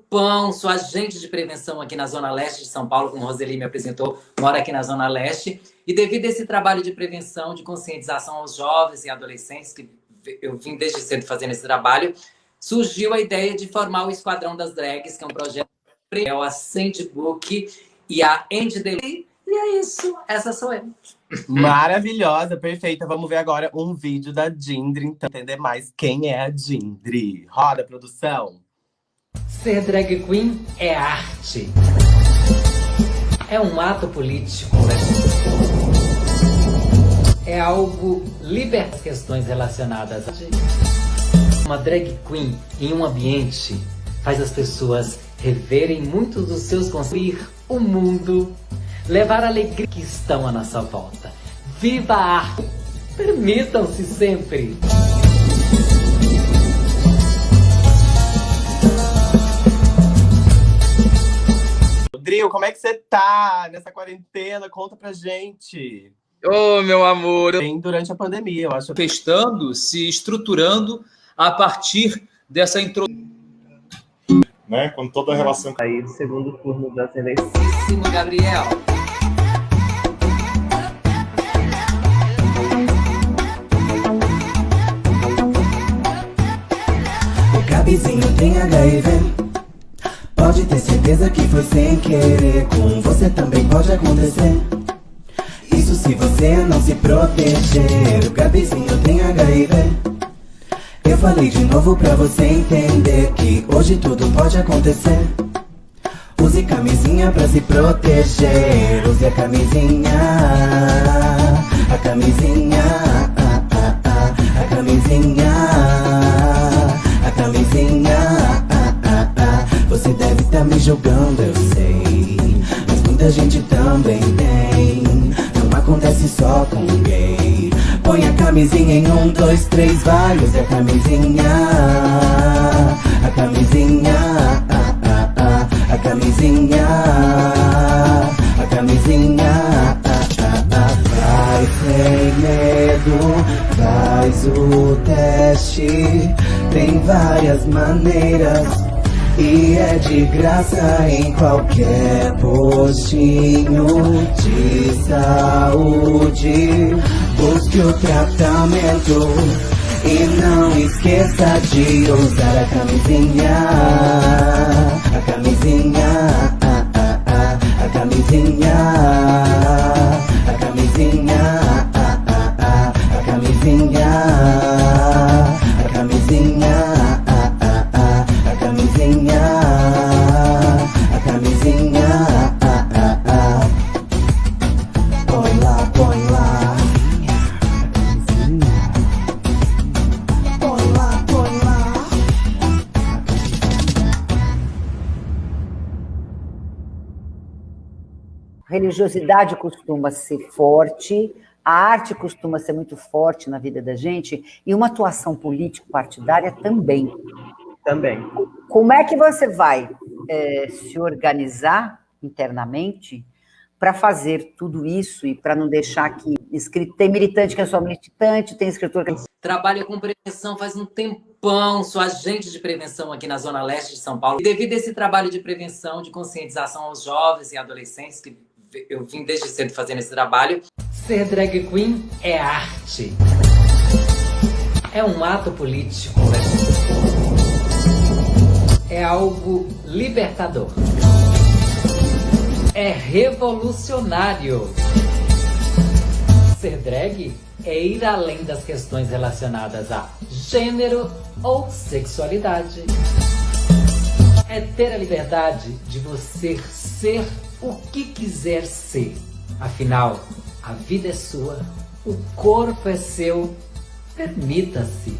Pão, sou agente de prevenção aqui na Zona Leste de São Paulo, como Roseli me apresentou, moro aqui na Zona Leste. E devido a esse trabalho de prevenção, de conscientização aos jovens e adolescentes, que eu vim desde cedo fazendo esse trabalho, surgiu a ideia de formar o Esquadrão das Drags, que é um projeto que é a Sandbook e a Andy Delay. E é isso, essa sou eu. Maravilhosa, perfeita. Vamos ver agora um vídeo da Dindri, então entender mais quem é a Dindri. Roda, produção. Ser drag queen é arte. É um ato político. É algo liberta das questões relacionadas a... Uma drag queen em um ambiente faz as pessoas reverem muitos dos seus construir o mundo, levar a alegria que estão à nossa volta. Viva a arte! Permitam-se sempre! Rodrigo, como é que você tá nessa quarentena? Conta pra gente. Ô, meu amor. Bem durante a pandemia, eu acho. Festando, se estruturando a partir dessa introdução. Né? Com toda a relação. Aí, do segundo turno das eleições. Gabriel. O Gabizinho tem HIV. Pode ter certeza que foi sem querer. Com você também pode acontecer. Isso se você não se proteger. O Gabizinho tem HIV. Eu falei de novo pra você entender que hoje tudo pode acontecer. Use camisinha pra se proteger. Use a camisinha. A camisinha. A camisinha. A camisinha. Você deve estar me julgando, eu sei, mas muita gente também tem. Não acontece só com gay. Põe a camisinha em 1, 2, 3, vai. Use a camisinha. A camisinha. A camisinha. A camisinha. Vai sem medo, faz o teste. Tem várias maneiras e é de graça em qualquer postinho de saúde. Busque o tratamento e não esqueça de usar a camisinha. A camisinha. A camisinha. A camisinha. A camisinha. A camisinha. A camisinha, a camisinha, põe lá, põe lá. A camisinha, põe lá, põe lá. A religiosidade costuma ser forte, a arte costuma ser muito forte na vida da gente e uma atuação político-partidária também. Também. Como é que você vai se organizar internamente para fazer tudo isso e para não deixar que tem militante que é só militante, tem escritor que... Trabalho com prevenção faz um tempão, sou agente de prevenção aqui na Zona Leste de São Paulo. E devido a esse trabalho de prevenção, de conscientização aos jovens e adolescentes, que eu vim desde cedo fazendo esse trabalho, ser drag queen é arte. É um ato político. É algo libertador. É revolucionário. Ser drag é ir além das questões relacionadas a gênero ou sexualidade. É ter a liberdade de você ser o que quiser ser. Afinal, a vida é sua, o corpo é seu. Permita-se.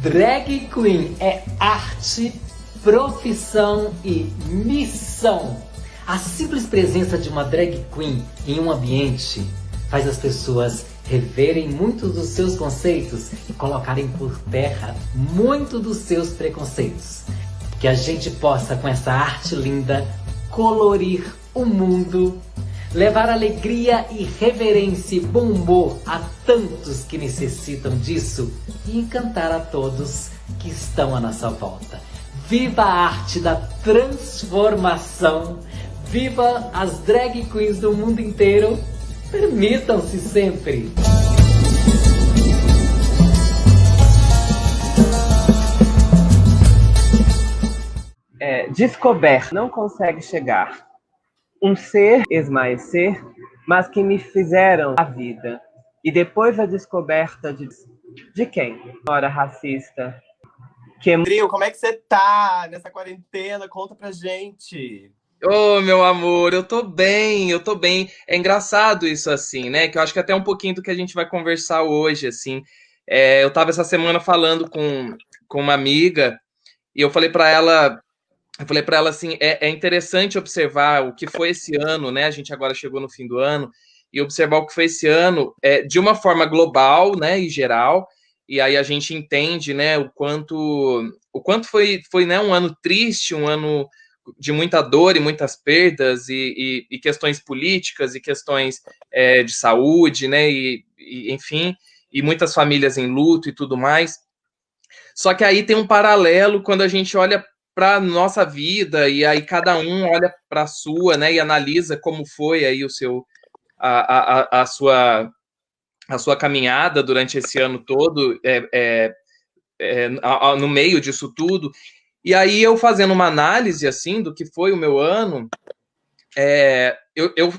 Drag Queen é arte, profissão e missão. A simples presença de uma drag queen em um ambiente faz as pessoas reverem muitos dos seus conceitos e colocarem por terra muito dos seus preconceitos. Que a gente possa, com essa arte linda, colorir o mundo, levar alegria e reverência e bom humor a tantos que necessitam disso e encantar a todos que estão à nossa volta. Viva a arte da transformação! Viva as drag queens do mundo inteiro! Permitam-se sempre! Descoberto, não consegue chegar. Um ser, esmaecer, mas que me fizeram a vida. E depois a descoberta de quem? Ora, racista. Drill, como é que você tá nessa quarentena? Conta pra gente. Ô, meu amor, eu tô bem, eu tô bem. É engraçado isso, assim, né? Que eu acho que até um pouquinho do que a gente vai conversar hoje, assim. Eu tava essa semana falando com uma amiga e eu falei pra ela assim, é interessante observar o que foi esse ano, né? A gente agora chegou no fim do ano e observar o que foi esse ano de uma forma global, né, e geral. E aí a gente entende, né, o quanto foi, né, um ano triste, um ano de muita dor e muitas perdas e questões políticas e questões de saúde, né, enfim, e muitas famílias em luto e tudo mais. Só que aí tem um paralelo quando a gente olha para nossa vida e aí cada um olha para a sua, né, e analisa como foi aí a sua caminhada durante esse ano todo, no meio disso tudo. E aí eu fazendo uma análise assim do que foi o meu ano,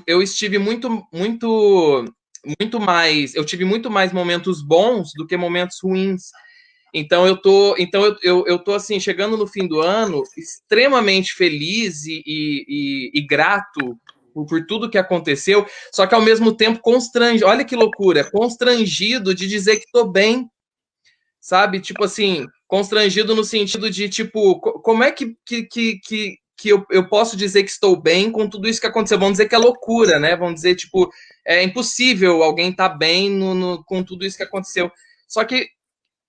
eu estive muito mais, eu tive muito mais momentos bons do que momentos ruins. Então eu tô assim, chegando no fim do ano, extremamente feliz e grato por tudo que aconteceu, só que ao mesmo tempo constrangido, olha que loucura, constrangido de dizer que tô bem, sabe? Tipo assim, constrangido no sentido de, tipo, como é que eu posso dizer que estou bem com tudo isso que aconteceu? Vamos dizer que é loucura, né? Vamos dizer, tipo, é impossível alguém estar bem com tudo isso que aconteceu. Só que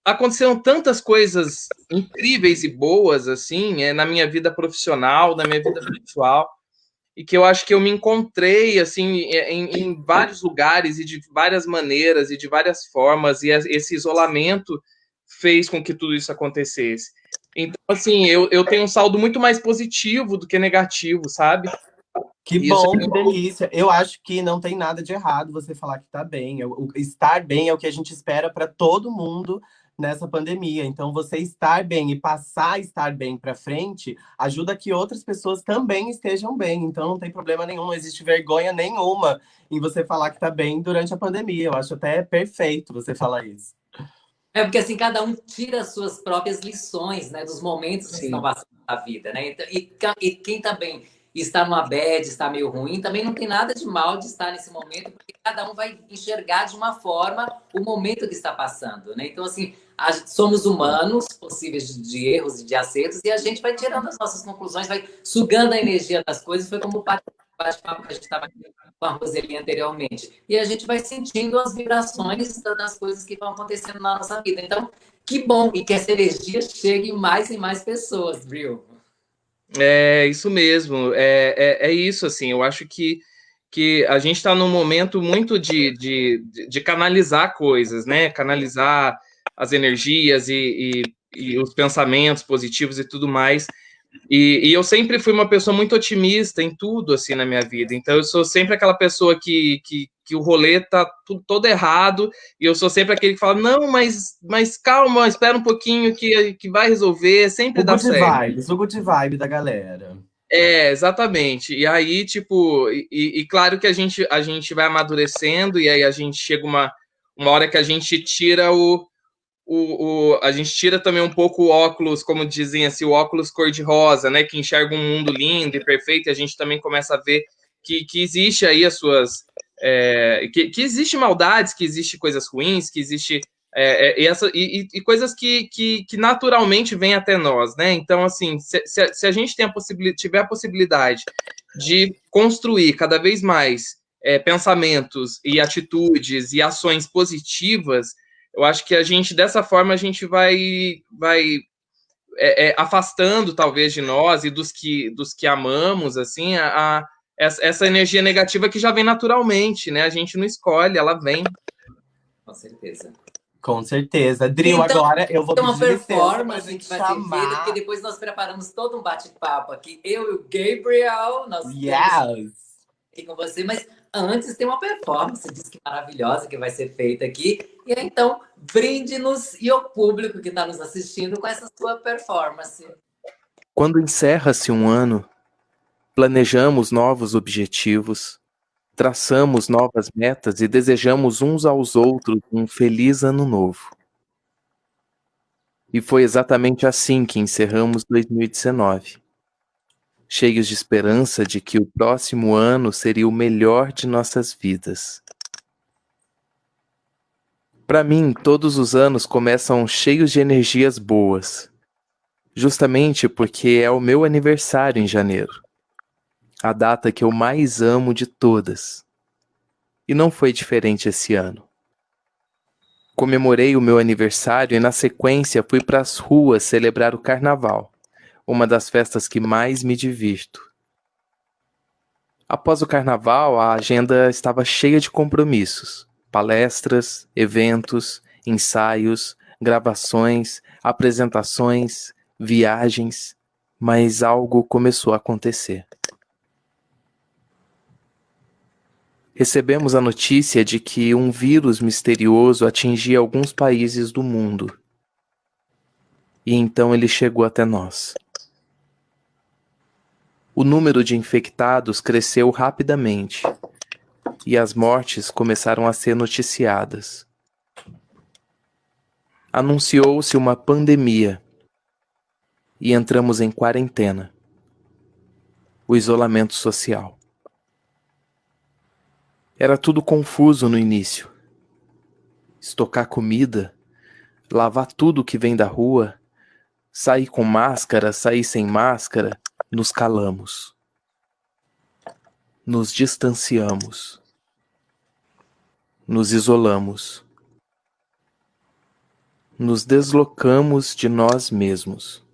aconteceram tantas coisas incríveis e boas, assim, na minha vida profissional, na minha vida pessoal, e que eu acho que eu me encontrei, assim, em vários lugares e de várias maneiras e de várias formas, e esse isolamento fez com que tudo isso acontecesse. Então, assim, eu tenho um saldo muito mais positivo do que negativo, sabe? Que bom, que delícia. Eu acho que não tem nada de errado você falar que tá bem. Estar bem é o que a gente espera para todo mundo nessa pandemia. Então, você estar bem e passar a estar bem para frente ajuda que outras pessoas também estejam bem. Então, não tem problema nenhum, não existe vergonha nenhuma em você falar que tá bem durante a pandemia. Eu acho até perfeito você falar isso. Porque assim, cada um tira as suas próprias lições, né, dos momentos que estão passando na vida, né? E quem também está numa bad, está meio ruim, também não tem nada de mal de estar nesse momento, porque cada um vai enxergar de uma forma o momento que está passando, né? Então, assim, somos humanos, possíveis de erros e de acertos, e a gente vai tirando as nossas conclusões, vai sugando a energia das coisas, foi como o bate-papo que a gente estava com a Roseli anteriormente. E a gente vai sentindo as vibrações das coisas que vão acontecendo na nossa vida. Então, que bom, e que essa energia chegue em mais e mais pessoas, viu? É isso mesmo, é isso, assim, eu acho que a gente está num momento muito de canalizar coisas, né, canalizar as energias e os pensamentos positivos e tudo mais, e eu sempre fui uma pessoa muito otimista em tudo, assim, na minha vida, então eu sou sempre aquela pessoa que o rolê tá todo errado, e eu sou sempre aquele que fala, não, mas calma, espera um pouquinho que vai resolver, sempre dá certo. O good vibe da galera. Exatamente. E aí, tipo, e claro que a gente vai amadurecendo, e aí a gente chega uma hora que a gente tira a gente tira também um pouco o óculos, como dizem assim, o óculos cor-de-rosa, né, que enxerga um mundo lindo e perfeito, e a gente também começa a ver que existe aí as suas... que existe maldades, que existe coisas ruins, que existe... e coisas que naturalmente vêm até nós, né? Então, assim, se a gente tiver a possibilidade de construir cada vez mais pensamentos e atitudes e ações positivas, eu acho que dessa forma, a gente vai afastando, talvez, de nós e dos que amamos, assim, essa energia negativa que já vem naturalmente, né? A gente não escolhe, ela vem. Com certeza. Com certeza. Drill, Então, agora eu vou tem uma pedir licença pra performance gente que vai ser feita, chamar. porque depois nós preparamos todo um bate-papo aqui. Eu e o Gabriel, nós temos Yes! aqui com você, mas antes tem uma performance, diz que maravilhosa, que vai ser feita aqui. E aí, então, brinde-nos e o público que está nos assistindo com essa sua performance. Quando encerra-se um ano, planejamos novos objetivos, traçamos novas metas e desejamos uns aos outros um feliz ano novo. E foi exatamente assim que encerramos 2019, cheios de esperança de que o próximo ano seria o melhor de nossas vidas. Para mim, todos os anos começam cheios de energias boas, justamente porque é o meu aniversário em janeiro, a data que eu mais amo de todas. E não foi diferente esse ano. Comemorei o meu aniversário e, na sequência, fui para as ruas celebrar o carnaval, uma das festas que mais me divirto. Após o carnaval, a agenda estava cheia de compromissos, palestras, eventos, ensaios, gravações, apresentações, viagens, mas algo começou a acontecer. Recebemos a notícia de que um vírus misterioso atingia alguns países do mundo. E então ele chegou até nós. O número de infectados cresceu rapidamente e as mortes começaram a ser noticiadas. Anunciou-se uma pandemia e entramos em quarentena, o isolamento social. Era tudo confuso no início. Estocar comida, lavar tudo que vem da rua, sair com máscara, sair sem máscara, nos calamos. Nos distanciamos. Nos isolamos. Nos deslocamos de nós mesmos.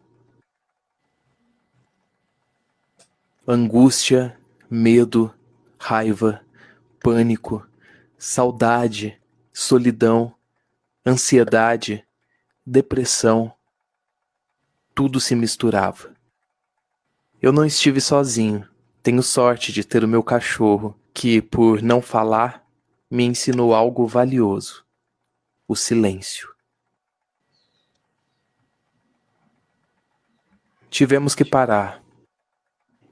Angústia, medo, raiva, pânico, saudade, solidão, ansiedade, depressão, tudo se misturava. Eu não estive sozinho. Tenho sorte de ter o meu cachorro, que, por não falar, me ensinou algo valioso: o silêncio. Tivemos que parar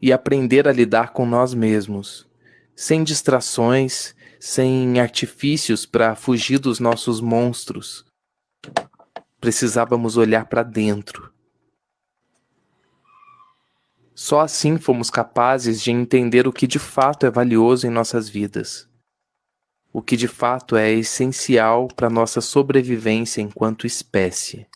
e aprender a lidar com nós mesmos, sem distrações, sem artifícios para fugir dos nossos monstros. Precisávamos olhar para dentro. Só assim fomos capazes de entender o que de fato é valioso em nossas vidas, o que de fato é essencial para nossa sobrevivência enquanto espécie.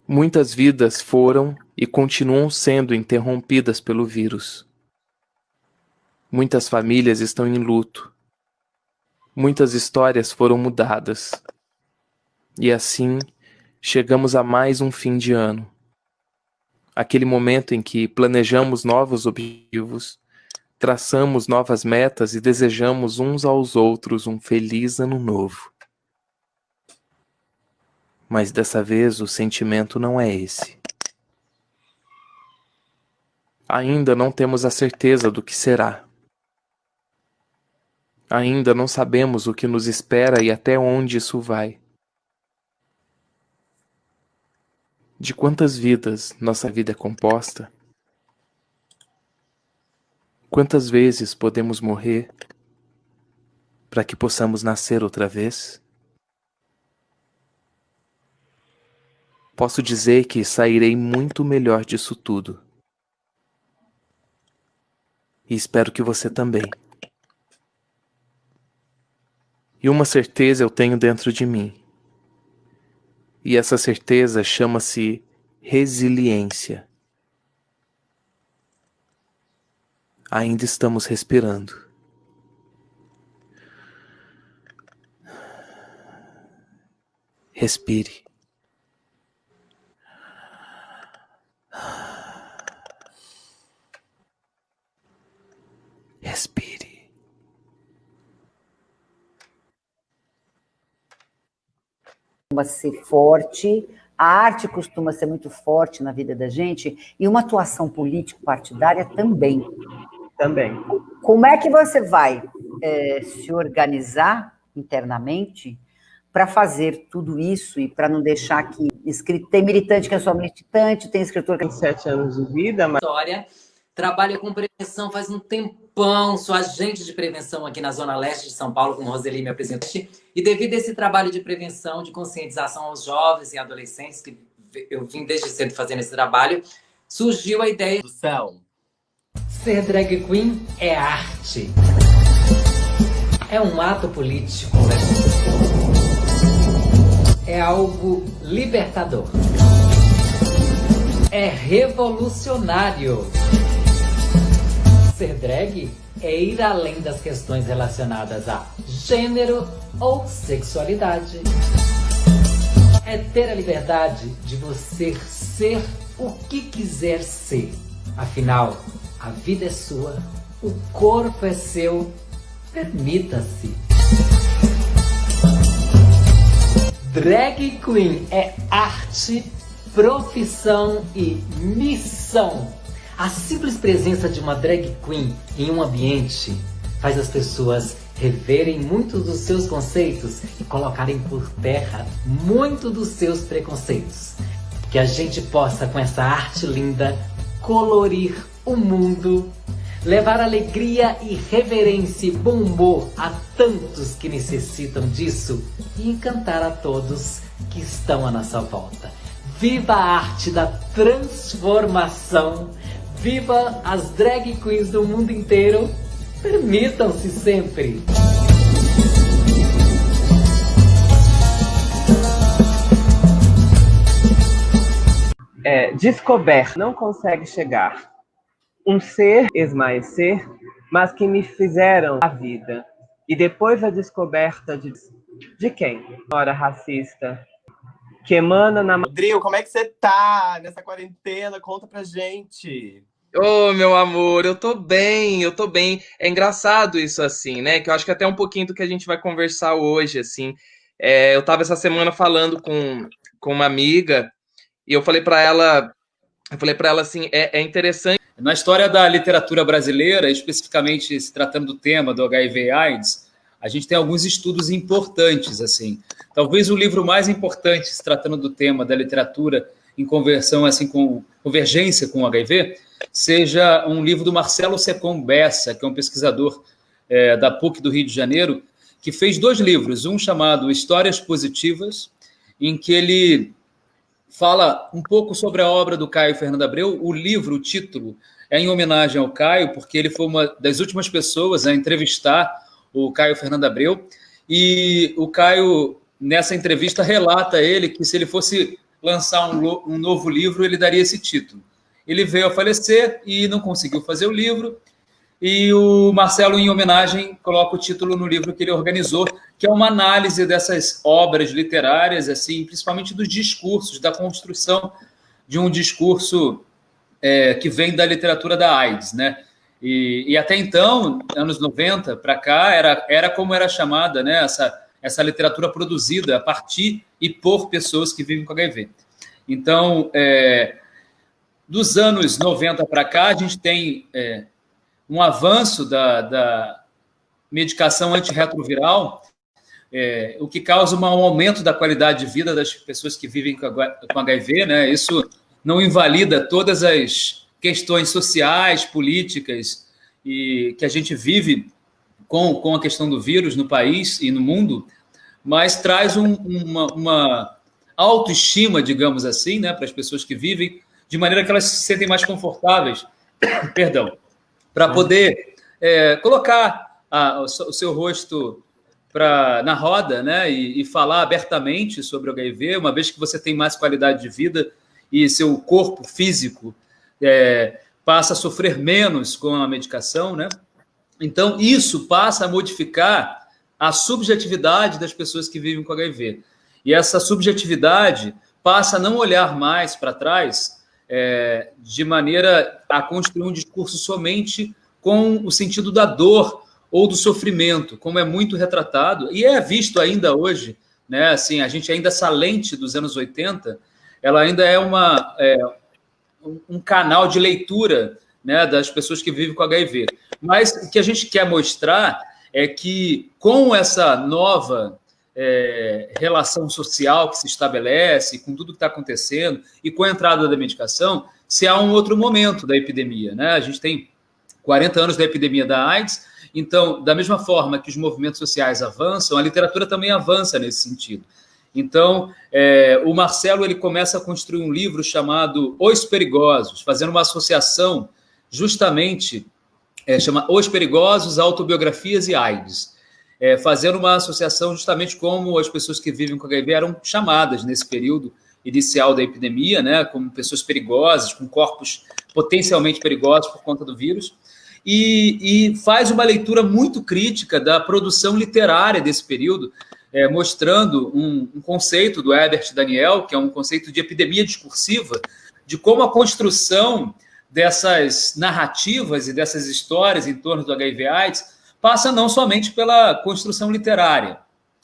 Muitas vidas foram e continuam sendo interrompidas pelo vírus. Muitas famílias estão em luto. Muitas histórias foram mudadas. E assim, chegamos a mais um fim de ano. Aquele momento em que planejamos novos objetivos, traçamos novas metas e desejamos uns aos outros um feliz ano novo. Mas dessa vez o sentimento não é esse. Ainda não temos a certeza do que será. Ainda não sabemos o que nos espera e até onde isso vai. De quantas vidas nossa vida é composta? Quantas vezes podemos morrer para que possamos nascer outra vez? Posso dizer que sairei muito melhor disso tudo. E espero que você também. E uma certeza eu tenho dentro de mim. E essa certeza chama-se resiliência. Ainda estamos respirando. Respire. Respire. costuma ser forte, a arte costuma ser muito forte na vida da gente, e uma atuação político-partidária também. Também. Como é que você vai se organizar internamente para fazer tudo isso e para não deixar que tem militante que é só militante, tem escritor que tem 7 anos de vida, mas História, trabalha com prevenção faz um tempão, sou agente de prevenção aqui na Zona Leste de São Paulo, como Roseli me apresentou. E devido a esse trabalho de prevenção, de conscientização aos jovens e adolescentes, que eu vim desde cedo fazendo esse trabalho, surgiu a ideia Do céu. ser drag queen é arte. É um ato político, né? É algo libertador. É revolucionário. Ser drag é ir além das questões relacionadas a gênero ou sexualidade. É ter a liberdade de você ser o que quiser ser. Afinal, a vida é sua, o corpo é seu, permita-se. Drag Queen é arte, profissão e missão. A simples presença de uma drag queen em um ambiente faz as pessoas reverem muitos dos seus conceitos e colocarem por terra muito dos seus preconceitos. Que a gente possa, com essa arte linda, colorir o mundo, levar alegria e reverência e bom humor a tantos que necessitam disso e encantar a todos que estão à nossa volta. Viva a arte da transformação! Viva as drag queens do mundo inteiro! Permitam-se sempre! Descoberto, não consegue chegar. Um ser, esmaecer, mas que me fizeram a vida. E depois a descoberta de quem? Ora racista, que emana na... Rodrigo, como é que você tá nessa quarentena? Conta pra gente. Ô, meu amor, eu tô bem, eu tô bem. É engraçado isso, assim, né? Que eu acho que até um pouquinho do que a gente vai conversar hoje, assim. Eu tava essa semana falando com uma amiga e eu falei pra ela assim, é interessante. Na história da literatura brasileira, especificamente se tratando do tema do HIV e AIDS, a gente tem alguns estudos importantes, assim. Talvez o livro mais importante se tratando do tema da literatura em conversão, assim, com convergência com o HIV, seja um livro do Marcelo Secom Bessa, que é um pesquisador da PUC do Rio de Janeiro, que fez 2 livros, um chamado Histórias Positivas, em que ele fala um pouco sobre a obra do Caio Fernando Abreu. O livro, o título, é em homenagem ao Caio, porque ele foi uma das últimas pessoas a entrevistar o Caio Fernando Abreu, e o Caio, nessa entrevista, relata ele que se ele fosse lançar um novo livro, ele daria esse título. Ele veio a falecer e não conseguiu fazer o livro, e o Marcelo, em homenagem, coloca o título no livro que ele organizou, que é uma análise dessas obras literárias, assim, principalmente dos discursos, da construção de um discurso que vem da literatura da AIDS, né? E até então, anos 90 para cá, era como era chamada, né, essa literatura produzida a partir e por pessoas que vivem com HIV. Então, dos anos 90 para cá, a gente tem um avanço da medicação antirretroviral, o que causa um aumento da qualidade de vida das pessoas que vivem com HIV, né? Isso não invalida todas as questões sociais, políticas, e que a gente vive com a questão do vírus no país e no mundo, mas traz uma autoestima, digamos assim, né, para as pessoas que vivem, de maneira que elas se sentem mais confortáveis, perdão, para poder colocar o seu rosto na roda, né, e falar abertamente sobre o HIV, uma vez que você tem mais qualidade de vida e seu corpo físico passa a sofrer menos com a medicação, né? Então, isso passa a modificar a subjetividade das pessoas que vivem com HIV. E essa subjetividade passa a não olhar mais para trás de maneira a construir um discurso somente com o sentido da dor ou do sofrimento, como é muito retratado, e é visto ainda hoje né? Assim, a gente ainda, essa lente dos anos 80, ela ainda é um canal de leitura, né, das pessoas que vivem com HIV. Mas o que a gente quer mostrar é que, com essa nova relação social que se estabelece, com tudo que está acontecendo, e com a entrada da medicação, se há um outro momento da epidemia, né? A gente tem 40 anos da epidemia da AIDS, então, da mesma forma que os movimentos sociais avançam, a literatura também avança nesse sentido. Então, o Marcelo ele começa a construir um livro chamado Os Perigosos, fazendo uma associação justamente, chama Os Perigosos, Autobiografias e AIDS, fazendo uma associação justamente como as pessoas que vivem com HIV eram chamadas nesse período inicial da epidemia, né, como pessoas perigosas, com corpos potencialmente perigosos por conta do vírus, e faz uma leitura muito crítica da produção literária desse período, mostrando um conceito do Herbert Daniel, que é um conceito de epidemia discursiva, de como a construção dessas narrativas e dessas histórias em torno do HIV/AIDS passa não somente pela construção literária,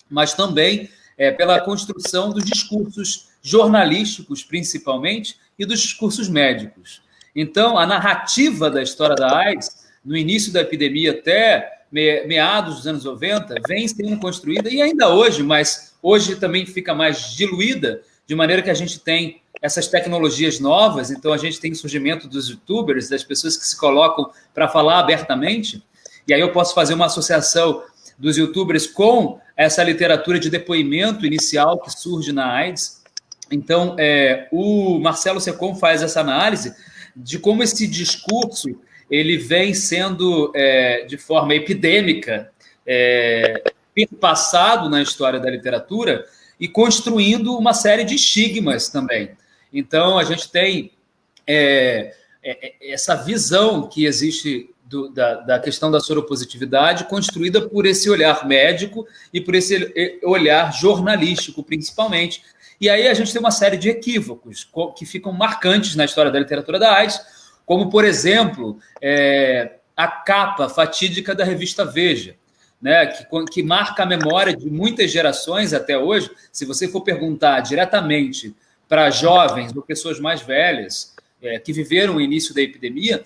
mas também pela construção dos discursos jornalísticos, principalmente, e dos discursos médicos. Então, a narrativa da história da AIDS, no início da epidemia até meados dos anos 90, vem sendo construída, e ainda hoje, mas hoje também fica mais diluída, de maneira que a gente tem essas tecnologias novas, então a gente tem o surgimento dos youtubers, das pessoas que se colocam para falar abertamente, e aí eu posso fazer uma associação dos youtubers com essa literatura de depoimento inicial que surge na AIDS. Então, o Marcelo Secom faz essa análise de como esse discurso ele vem sendo, de forma epidêmica, perpassado na história da literatura e construindo uma série de estigmas também. Então, a gente tem essa visão que existe da questão da soropositividade construída por esse olhar médico e por esse olhar jornalístico, principalmente. E aí a gente tem uma série de equívocos que ficam marcantes na história da literatura da AIDS, como, por exemplo, a capa fatídica da revista Veja, né, que marca a memória de muitas gerações até hoje. Se você for perguntar diretamente para jovens ou pessoas mais velhas que viveram o início da epidemia,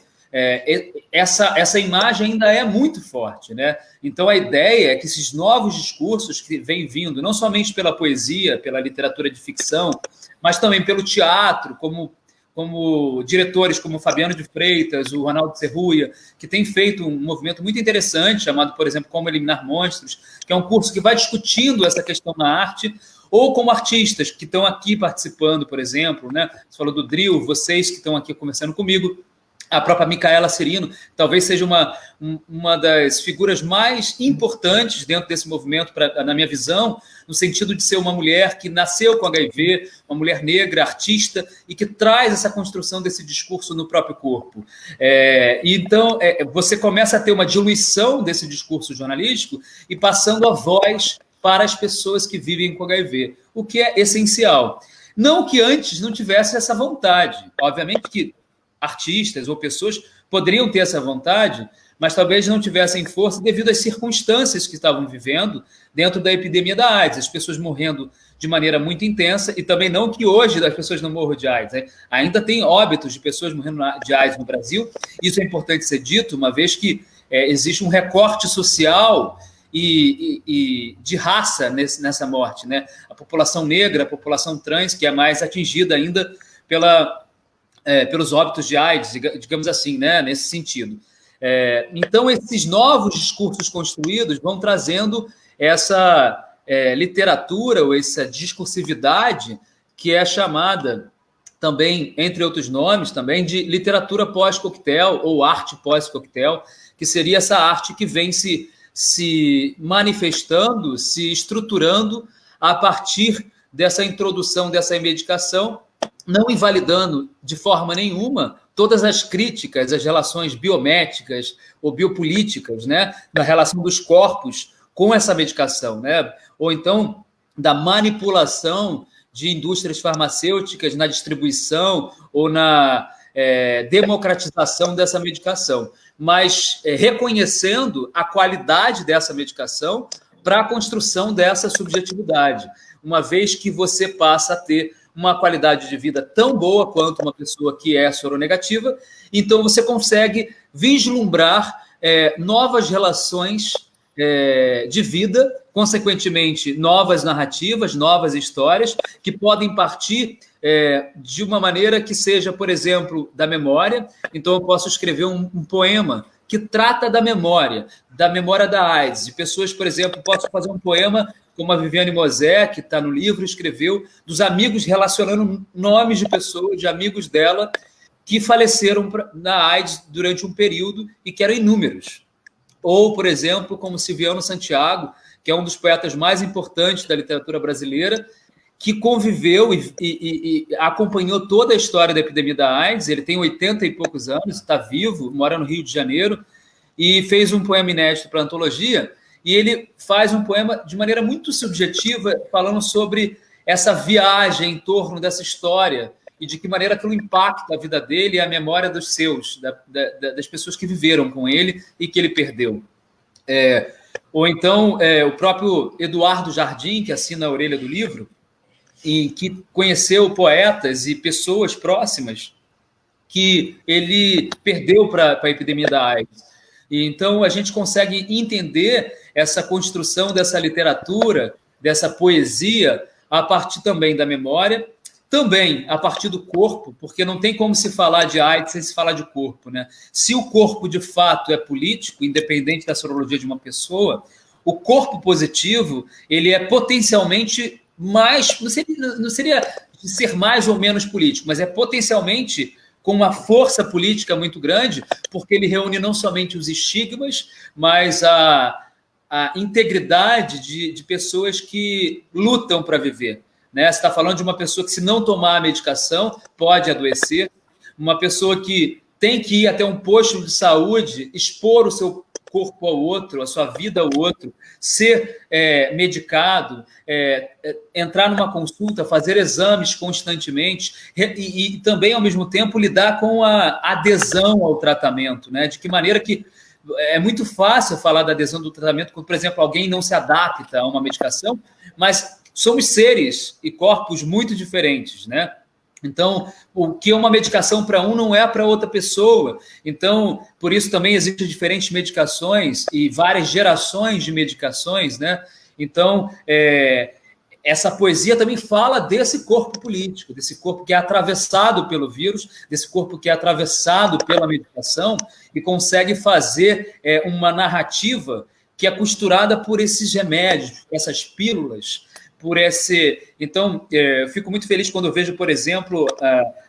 essa imagem ainda é muito forte, né? Então, a ideia é que esses novos discursos que vêm vindo, não somente pela poesia, pela literatura de ficção, mas também pelo teatro, como diretores como Fabiano de Freitas, o Ronaldo Serruia, que tem feito um movimento muito interessante, chamado, por exemplo, Como Eliminar Monstros, que é um curso que vai discutindo essa questão na arte, ou como artistas que estão aqui participando, por exemplo, né? Você falou do Drill, vocês que estão aqui conversando comigo, a própria Micaela Cirino, talvez seja uma das figuras mais importantes dentro desse movimento, na minha visão, no sentido de ser uma mulher que nasceu com HIV, uma mulher negra, artista, e que traz essa construção desse discurso no próprio corpo. Então, você começa a ter uma diluição desse discurso jornalístico e passando a voz para as pessoas que vivem com HIV, o que é essencial. Não que antes não tivesse essa vontade. Obviamente que artistas ou pessoas poderiam ter essa vontade, mas talvez não tivessem força devido às circunstâncias que estavam vivendo dentro da epidemia da AIDS, as pessoas morrendo de maneira muito intensa, e também não que hoje as pessoas não morram de AIDS, né? Ainda tem óbitos de pessoas morrendo de AIDS no Brasil. Isso é importante ser dito, uma vez que existe um recorte social e de raça nessa morte, né? A população negra, a população trans, que é mais atingida ainda pelos óbitos de AIDS, digamos assim, né? Nesse sentido. Então, esses novos discursos construídos vão trazendo essa literatura ou essa discursividade que é chamada também, entre outros nomes, também de literatura pós-coquetel ou arte pós-coquetel, que seria essa arte que vem se manifestando, se estruturando a partir dessa introdução dessa medicação, não invalidando de forma nenhuma todas as críticas às relações biométricas ou biopolíticas, né, da relação dos corpos com essa medicação, né, ou então da manipulação de indústrias farmacêuticas na distribuição ou na democratização dessa medicação, mas reconhecendo a qualidade dessa medicação para a construção dessa subjetividade, uma vez que você passa a ter uma qualidade de vida tão boa quanto uma pessoa que é soronegativa, então você consegue vislumbrar novas relações de vida, consequentemente, novas narrativas, novas histórias, que podem partir de uma maneira que seja, por exemplo, da memória. Então, eu posso escrever um poema que trata da memória da AIDS, de pessoas, por exemplo, posso fazer um poema como a Viviane Mosé, que está no livro, escreveu, dos amigos, relacionando nomes de pessoas, de amigos dela, que faleceram na AIDS durante um período e que eram inúmeros. Ou, por exemplo, como Silviano Santiago, que é um dos poetas mais importantes da literatura brasileira, que conviveu e acompanhou toda a história da epidemia da AIDS. Ele tem 80 e poucos anos, está vivo, mora no Rio de Janeiro, e fez um poema inédito para a antologia, e ele faz um poema de maneira muito subjetiva, falando sobre essa viagem em torno dessa história, e de que maneira aquilo impacta a vida dele e a memória dos seus, das pessoas que viveram com ele e que ele perdeu. Ou então, o próprio Eduardo Jardim, que assina a orelha do livro, e que conheceu poetas e pessoas próximas que ele perdeu para a epidemia da AIDS. E então, a gente consegue entender essa construção dessa literatura, dessa poesia, a partir também da memória, também a partir do corpo, porque não tem como se falar de AIDS sem se falar de corpo, né? Se o corpo, de fato, é político, independente da sorologia de uma pessoa, o corpo positivo, ele é potencialmente mais, não seria ser mais ou menos político, mas é potencialmente com uma força política muito grande, porque ele reúne não somente os estigmas, mas a integridade de pessoas que lutam para viver. Né? Você está falando de uma pessoa que, se não tomar a medicação, pode adoecer, uma pessoa que tem que ir até um posto de saúde, expor o seu corpo ao outro, a sua vida ao outro, ser medicado, entrar numa consulta, fazer exames constantemente e também, ao mesmo tempo, lidar com a adesão ao tratamento, né? De que maneira que é muito fácil falar da adesão do tratamento quando, por exemplo, alguém não se adapta a uma medicação, mas somos seres e corpos muito diferentes, né? Então, o que é uma medicação para um não é para outra pessoa. Então, por isso também existem diferentes medicações e várias gerações de medicações, né? Então, essa poesia também fala desse corpo político, desse corpo que é atravessado pelo vírus, desse corpo que é atravessado pela medicação e consegue fazer uma narrativa que é costurada por esses remédios, essas pílulas, por esse... Então, eu fico muito feliz quando eu vejo, por exemplo,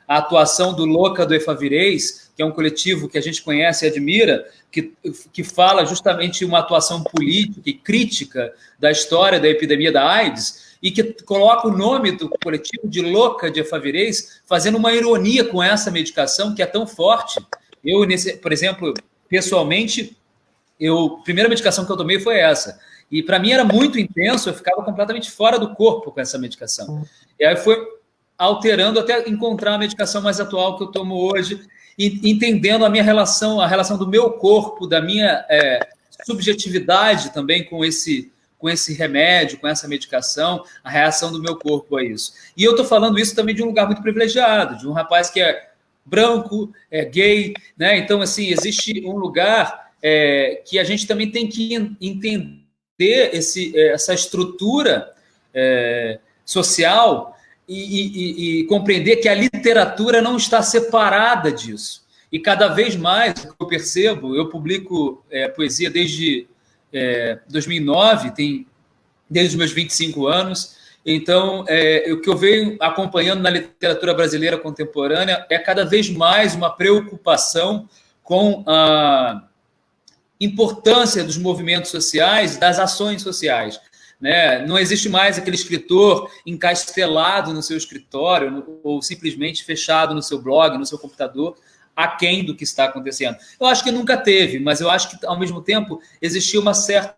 a atuação do Louca do Efavirenz, que é um coletivo que a gente conhece e admira, que fala justamente uma atuação política e crítica da história da epidemia da AIDS, e que coloca o nome do coletivo de Louca de Efavirenz, fazendo uma ironia com essa medicação que é tão forte. Eu, por exemplo, pessoalmente, a primeira medicação que eu tomei foi essa. E para mim era muito intenso, eu ficava completamente fora do corpo com essa medicação. E aí foi alterando até encontrar a medicação mais atual que eu tomo hoje, e entendendo a minha relação, a relação do meu corpo, da minha subjetividade também com esse remédio, com essa medicação, a reação do meu corpo a isso. E eu estou falando isso também de um lugar muito privilegiado, de um rapaz que é branco, é gay, né? Então, assim, existe um lugar que a gente também tem que entender essa estrutura social e compreender que a literatura não está separada disso. E cada vez mais, o que eu percebo, eu publico poesia desde 2009, desde os meus 25 anos, então o que eu venho acompanhando na literatura brasileira contemporânea é cada vez mais uma preocupação com a importância dos movimentos sociais, das ações sociais. Né? Não existe mais aquele escritor encastelado no seu escritório ou simplesmente fechado no seu blog, no seu computador, aquém do que está acontecendo. Eu acho que nunca teve, mas eu acho que, ao mesmo tempo, existia uma certa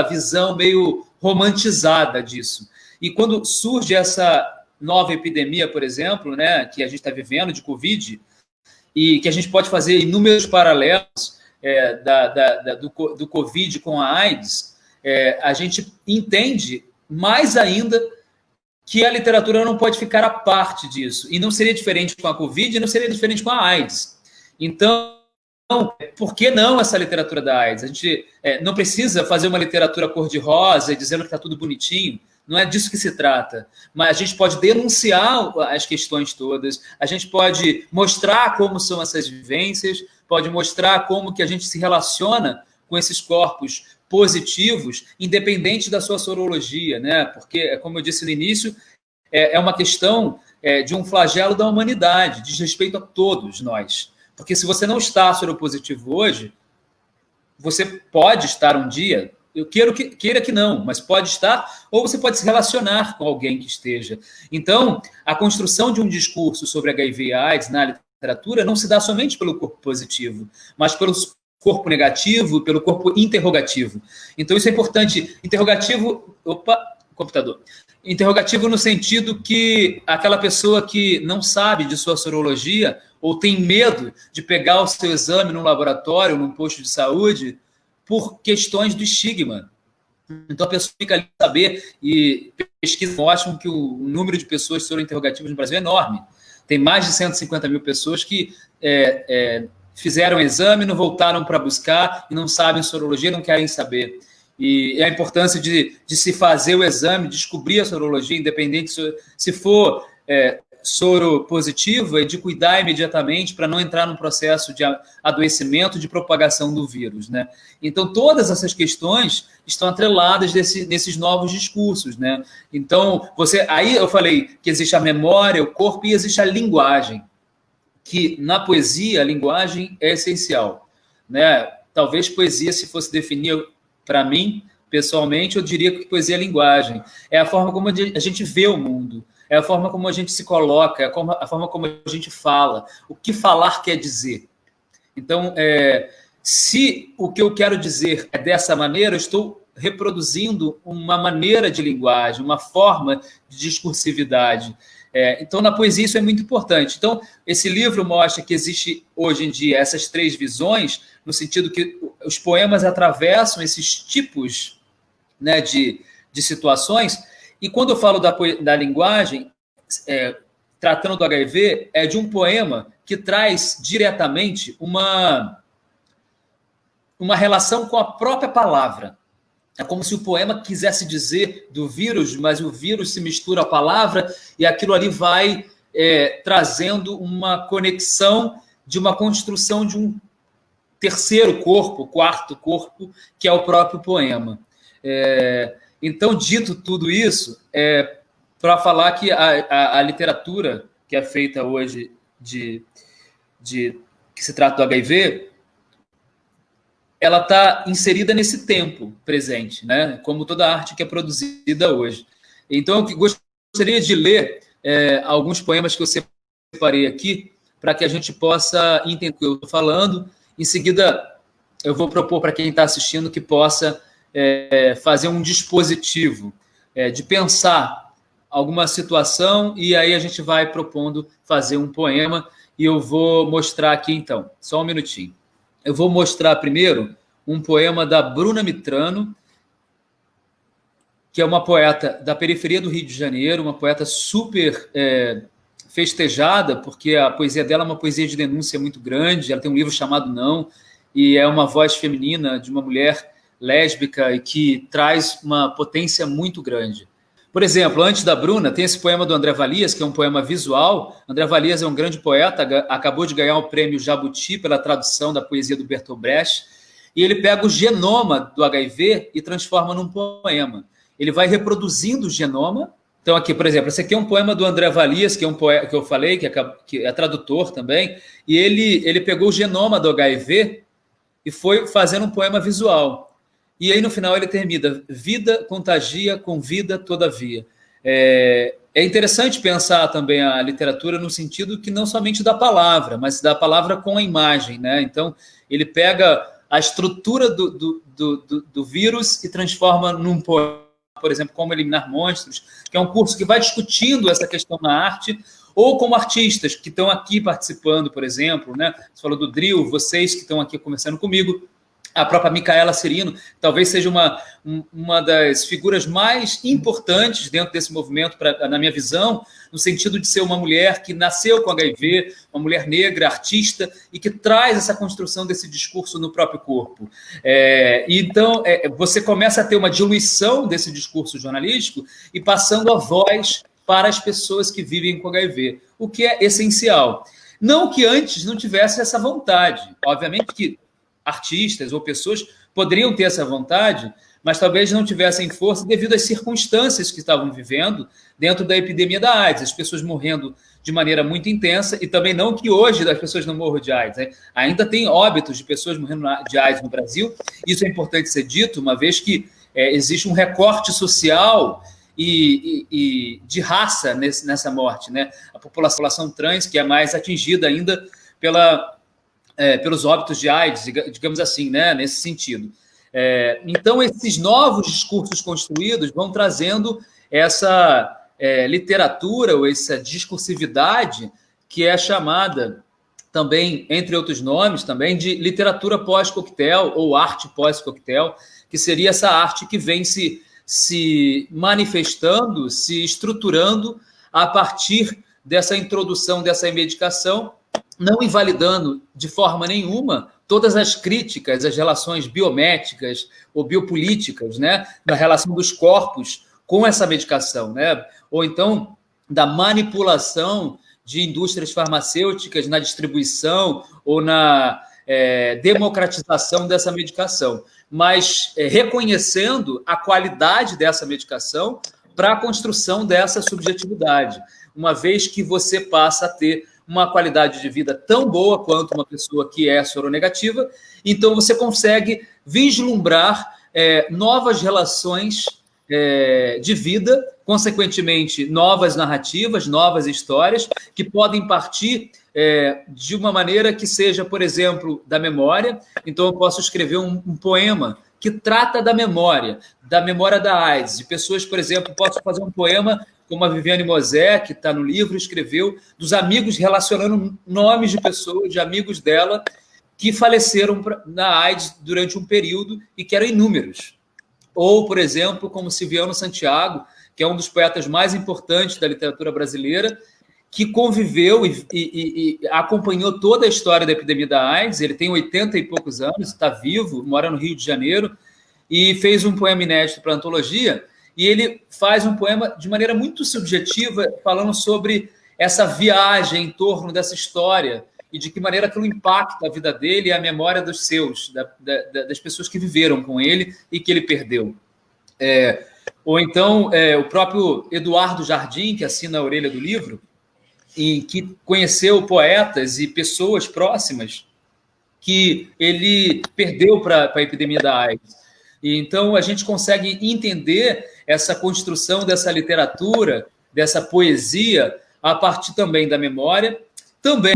visão meio romantizada disso. E quando surge essa nova epidemia, por exemplo, né, que a gente está vivendo, de Covid, e que a gente pode fazer inúmeros paralelos do Covid com a AIDS, a gente entende mais ainda que a literatura não pode ficar à parte disso. E não seria diferente com a Covid, e não seria diferente com a AIDS. Então, por que não essa literatura da AIDS? A gente não precisa fazer uma literatura cor-de-rosa dizendo que está tudo bonitinho. Não é disso que se trata. Mas a gente pode denunciar as questões todas, a gente pode mostrar como são essas vivências, pode mostrar como que a gente se relaciona com esses corpos positivos, independente da sua sorologia, né? Porque, como eu disse no início, é uma questão de um flagelo da humanidade, diz respeito a todos nós. Porque se você não está soropositivo hoje, você pode estar um dia, eu queira que não, mas pode estar, ou você pode se relacionar com alguém que esteja. Então, a construção de um discurso sobre HIV e AIDS na literatura não se dá somente pelo corpo positivo, mas pelo corpo negativo, pelo corpo interrogativo. Então, isso é importante. Interrogativo... Opa, computador. Interrogativo no sentido que aquela pessoa que não sabe de sua sorologia ou tem medo de pegar o seu exame num laboratório, num posto de saúde, por questões do estigma. Então, a pessoa fica ali a saber, e pesquisas mostram que o número de pessoas sorointerrogativas no Brasil é enorme. Tem mais de 150 mil pessoas que fizeram o exame, não voltaram para buscar, e não sabem sorologia, não querem saber. E a importância de se fazer o exame, descobrir a sorologia, independente se for soro positivo, é de cuidar imediatamente para não entrar num processo de adoecimento, de propagação do vírus, né? Então, todas essas questões estão atreladas nesses novos discursos, né? Então, aí eu falei que existe a memória, o corpo, e existe a linguagem, que na poesia a linguagem é essencial, né? Talvez poesia, se fosse definir para mim, pessoalmente, eu diria que poesia é linguagem. É a forma como a gente vê o mundo, é a forma como a gente se coloca, é a forma como a gente fala, o que falar quer dizer. Então, se o que eu quero dizer é dessa maneira, eu estou reproduzindo uma maneira de linguagem, uma forma de discursividade. Então, na poesia, isso é muito importante. Então, esse livro mostra que existe, hoje em dia, essas três visões, no sentido que os poemas atravessam esses tipos, né, de situações. E quando eu falo da linguagem, tratando do HIV, é de um poema que traz diretamente uma relação com a própria palavra. É como se o poema quisesse dizer do vírus, mas o vírus se mistura à palavra e aquilo ali vai trazendo uma conexão de uma construção de um terceiro corpo, quarto corpo, que é o próprio poema. Então, dito tudo isso, para falar que a literatura que é feita hoje que se trata do HIV, ela está inserida nesse tempo presente, né? Como toda arte que é produzida hoje. Então, eu gostaria de ler alguns poemas que eu separei aqui, para que a gente possa entender o que eu estou falando. Em seguida, eu vou propor para quem está assistindo que possa fazer um dispositivo de pensar alguma situação, e aí a gente vai propondo fazer um poema, e eu vou mostrar aqui, então. Só um minutinho. Eu vou mostrar primeiro um poema da Bruna Mitrano, que é uma poeta da periferia do Rio de Janeiro, uma poeta super festejada, porque a poesia dela é uma poesia de denúncia muito grande. Ela tem um livro chamado Não, e é uma voz feminina de uma mulher lésbica e que traz uma potência muito grande. Por exemplo, antes da Bruna, tem esse poema do André Valias, que é um poema visual. André Valias é um grande poeta, acabou de ganhar o prêmio Jabuti pela tradução da poesia do Bertolt Brecht, e ele pega o genoma do HIV e transforma num poema. Ele vai reproduzindo o genoma. Então, aqui, por exemplo, esse aqui é um poema do André Valias, que é um poeta que eu falei, que é tradutor também, e ele pegou o genoma do HIV e foi fazendo um poema visual. E aí, no final, ele termina: vida contagia, convida, todavia. É interessante pensar também a literatura no sentido que não somente da palavra, mas da palavra com a imagem, né? Então, ele pega a estrutura do vírus e transforma num poema, por exemplo, Como Eliminar Monstros, que é um curso que vai discutindo essa questão na arte, ou como artistas que estão aqui participando, por exemplo, né? Você falou do Drill, vocês que estão aqui conversando comigo. a própria Micaela Cirino, talvez seja uma das figuras mais importantes dentro desse movimento, na minha visão, no sentido de ser uma mulher que nasceu com HIV, uma mulher negra, artista, e que traz essa construção desse discurso no próprio corpo. Então, você começa a ter uma diluição desse discurso jornalístico e passando a voz para as pessoas que vivem com HIV, o que é essencial. Não que antes não tivesse essa vontade. Obviamente que artistas ou pessoas poderiam ter essa vontade, mas talvez não tivessem força devido às circunstâncias que estavam vivendo dentro da epidemia da AIDS, as pessoas morrendo de maneira muito intensa, e também não que hoje as pessoas não morram de AIDS, né? Ainda tem óbitos de pessoas morrendo de AIDS no Brasil. Isso é importante ser dito, uma vez que existe um recorte social e de raça nessa morte, né? A população trans, que é mais atingida ainda pelos óbitos de AIDS, digamos assim, né? Nesse sentido. Então, esses novos discursos construídos vão trazendo essa literatura ou essa discursividade que é chamada também, entre outros nomes, também de literatura pós-coquetel ou arte pós-coquetel, que seria essa arte que vem se manifestando, se estruturando a partir dessa introdução dessa medicação, não invalidando de forma nenhuma todas as críticas às relações biométricas ou biopolíticas, né, na relação dos corpos com essa medicação, né, ou então da manipulação de indústrias farmacêuticas na distribuição ou na democratização dessa medicação, mas reconhecendo a qualidade dessa medicação para a construção dessa subjetividade, uma vez que você passa a ter uma qualidade de vida tão boa quanto uma pessoa que é soronegativa, então você consegue vislumbrar novas relações de vida, consequentemente, novas narrativas, novas histórias, que podem partir de uma maneira que seja, por exemplo, da memória. Então, eu posso escrever um poema que trata da memória da AIDS, de pessoas, por exemplo, posso fazer um poema como a Viviane Mosé, que está no livro, escreveu, dos amigos, relacionando nomes de pessoas, de amigos dela, que faleceram na AIDS durante um período e que eram inúmeros. Ou, por exemplo, como Silviano Santiago, que é um dos poetas mais importantes da literatura brasileira, que conviveu e acompanhou toda a história da epidemia da AIDS. Ele tem 80 e poucos anos, está vivo, mora no Rio de Janeiro, e fez um poema inédito para a antologia, e ele faz um poema de maneira muito subjetiva, falando sobre essa viagem em torno dessa história e de que maneira aquilo impacta a vida dele e a memória dos seus, das pessoas que viveram com ele e que ele perdeu. Ou então, o próprio Eduardo Jardim, que assina a orelha do livro, e que conheceu poetas e pessoas próximas que ele perdeu para a epidemia da AIDS. E então, a gente consegue entender essa construção dessa literatura, dessa poesia, a partir também da memória, também.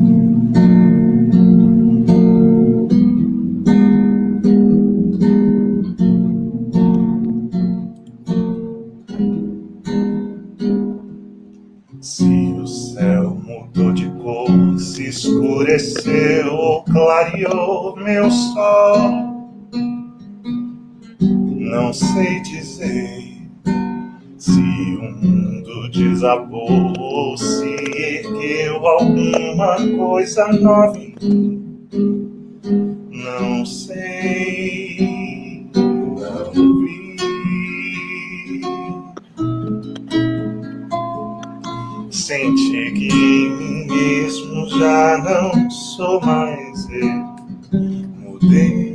Se o céu mudou de cor, se escureceu ou clareou meu sol, não sei dizer se o mundo desabou ou se ergueu alguma coisa nova em mim. Não sei, não vi. Senti que em mim mesmo já não sou mais eu. Mudei.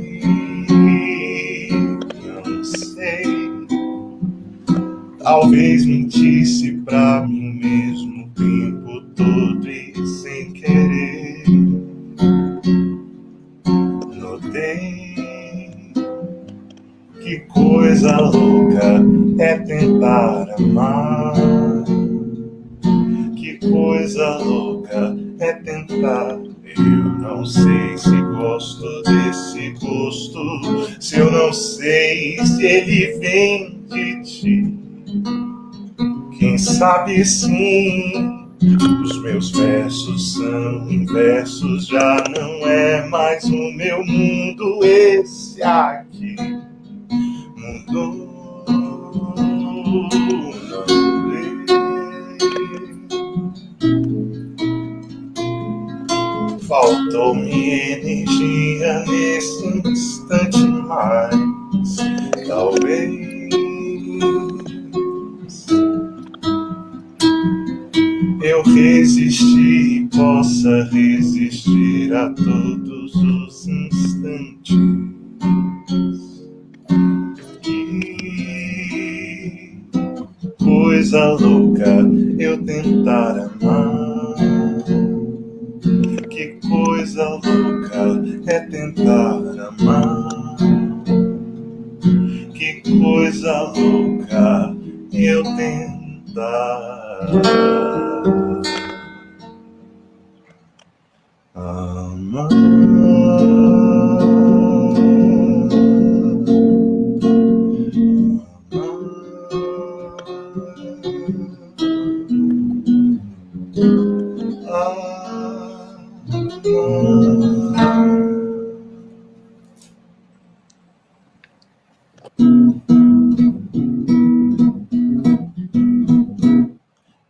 Talvez mentisse pra mim mesmo o tempo todo e sem querer. Notei que coisa louca é tentar amar. Que coisa louca é tentar. Eu não sei se gosto desse gosto, se eu não sei se ele vem de ti. Quem sabe sim, Os meus versos são inversos, já não é mais o meu mundo, esse aqui mudou. Faltou-me energia nesse instante, mas talvez eu resisti e possa resistir a todos os instantes. Que coisa louca eu tentar amar. Que coisa louca é tentar amar. Que coisa louca eu tentar amar.